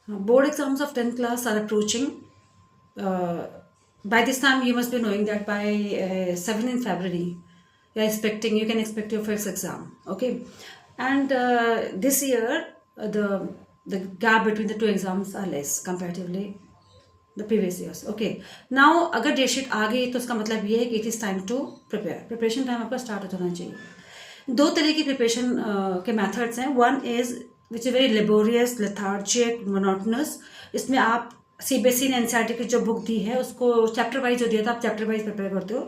Board exams of 10th class are approaching. By this time, you must be knowing that by 7 in February, you can expect your first exam. Okay, and this year, the gap between the two exams are less comparatively the previous years. Okay, now अगर date sheet आ गई तो उसका मतलब ये है कि it is time to preparation time आपका स्टार्ट होना चाहिए। दो तरह की प्रिपरेशन के मेथड्स हैं। One is which is very laborious, lethargic, monotonous. इसमें आप CBSE ने NCERT की जो बुक दी है उसको चैप्टर वाइज जो दिया था आप चैप्टर वाइज प्रिपेयर करते हो।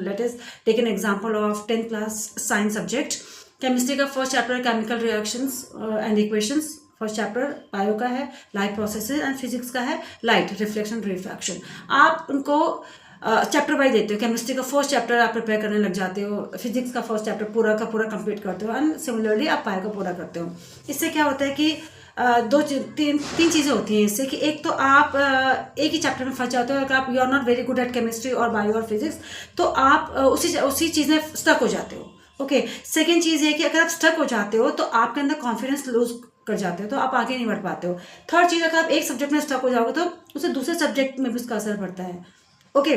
Let's take an example of 10th class science subject. Chemistry का first chapter chemical reactions and equations, first chapter bio का है लाइट प्रोसेसेस, एंड फिजिक्स का है लाइट रिफ्लेक्शन रिफ्रैक्शन। आप उनको चैप्टर वाइज देते हो। केमिस्ट्री का फर्स्ट चैप्टर आप प्रिपेयर करने लग जाते हो, फिजिक्स का फर्स्ट चैप्टर पूरा का पूरा कंप्लीट करते हो, एंड सिमिलरली आप बायो का पूरा करते हो। इससे क्या होता है कि तीन चीज़ें होती हैं इससे कि एक तो आप एक ही चैप्टर में फंस जाते हो। अगर आप you are not very good at chemistry और बायो और फिजिक्स तो आप उसी चीज़ में स्टक हो जाते हो। ओके, सेकेंड चीज़ ये कि अगर आप स्टक हो जाते हो तो आपके अंदर कॉन्फिडेंस लूज कर जाते हो, तो आप आगे नहीं बढ़ पाते हो। थर्ड चीज़, अगर आप एक सब्जेक्ट में स्टक हो जाओगे तो उसे दूसरे सब्जेक्ट में भी उसका असर पड़ता है। ओके,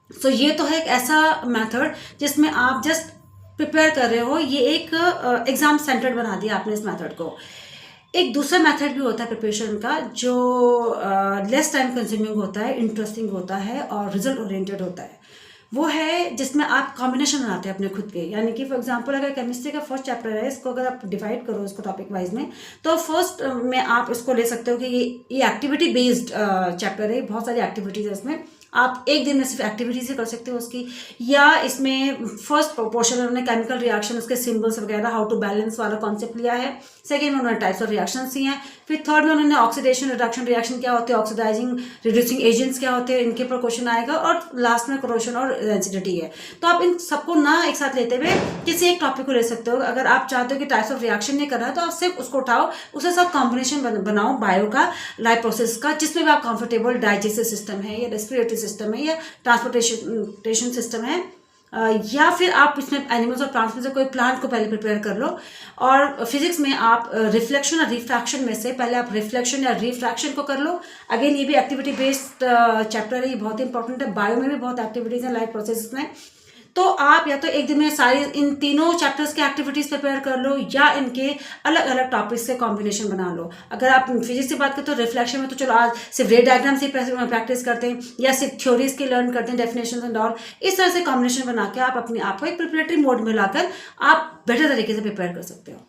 सो ये तो है एक ऐसा मेथड जिसमें आप जस्ट प्रिपेयर कर रहे हो। ये एक एग्जाम सेंटर्ड बना दिया आपने इस मेथड को। एक दूसरा मेथड भी होता है प्रिपरेशन का जो लेस टाइम कंज्यूमिंग होता है, इंटरेस्टिंग होता है और रिजल्ट ओरिएंटेड होता है। वो है जिसमें आप कॉम्बिनेशन बनाते हैं अपने खुद के। यानी कि फॉर एग्जांपल अगर केमिस्ट्री का फर्स्ट चैप्टर है, इसको अगर आप डिवाइड करो इसको टॉपिक वाइज में, तो फर्स्ट में आप इसको ले सकते हो कि ये एक्टिविटी बेस्ड चैप्टर है। बहुत सारी एक्टिविटीज़ है इसमें, आप एक दिन में सिर्फ एक्टिविटीज ही कर सकते हो उसकी। या इसमें फर्स्ट पोर्शन में उन्होंने केमिकल रिएक्शन, उसके सिंबल्स वगैरह, हाउ टू बैलेंस वाला कॉन्सेप्ट लिया है। सेकेंड में उन्होंने टाइप्स ऑफ रिएक्शंस दिए हैं। फिर थर्ड में उन्होंने ऑक्सीडेशन रिडक्शन रिएक्शन क्या होते हैं, ऑक्सीडाइजिंग रिड्यूसिंग एजेंट्स क्या होते हैं, इनके ऊपर क्वेश्चन आएगा। और लास्ट में करोशन और डेंसिटी है। तो आप इन सबको ना एक साथ लेते हुए किसी एक टॉपिक को ले सकते हो। अगर आप चाहते हो कि टाइप्स ऑफ रिएक्शन नहीं करना है तो आप सिर्फ उसको उठाओ, उसके साथ कॉम्बिनेशन बनाओ बायो का, लाइफ प्रोसेस का, जिसमें भी आप कंफर्टेबल, डाइजेस्टिव सिस्टम है या रेस्पिरेटरी सिस्टम है या ट्रांसपोर्टेशन सिस्टम है, या फिर आप इसमें एनिमल्स और प्लांट्स में से कोई प्लांट को पहले प्रिपेयर कर लो। और फिजिक्स में आप रिफ्लेक्शन और रिफ्रैक्शन में से पहले आप रिफ्लेक्शन या रिफ्रैक्शन को कर लो। अगेन ये भी एक्टिविटी बेस्ड चैप्टर है, ये बहुत इंपॉर्टेंट है। बायो में भी बहुत एक्टिविटीज़ हैं लाइफ प्रोसेस में। तो आप या तो एक दिन में सारी इन तीनों चैप्टर्स के एक्टिविटीज प्रिपेयर कर लो या इनके अलग अलग टॉपिक्स से कॉम्बिनेशन बना लो। अगर आप फिजिक्स की बात करें तो रिफ्लेक्शन में तो चलो आज सिर्फ रे डायग्राम से प्रैक्टिस करते हैं या सिर्फ थ्योरीज की लर्न करते हैं, डेफिनेशन एंड ऑल। इस तरह से कॉम्बिनेशन बना के आप अपने आप को एक प्रिपरेटरी मोड में लाकर आप बेटर तरीके से प्रिपेयर कर सकते हो।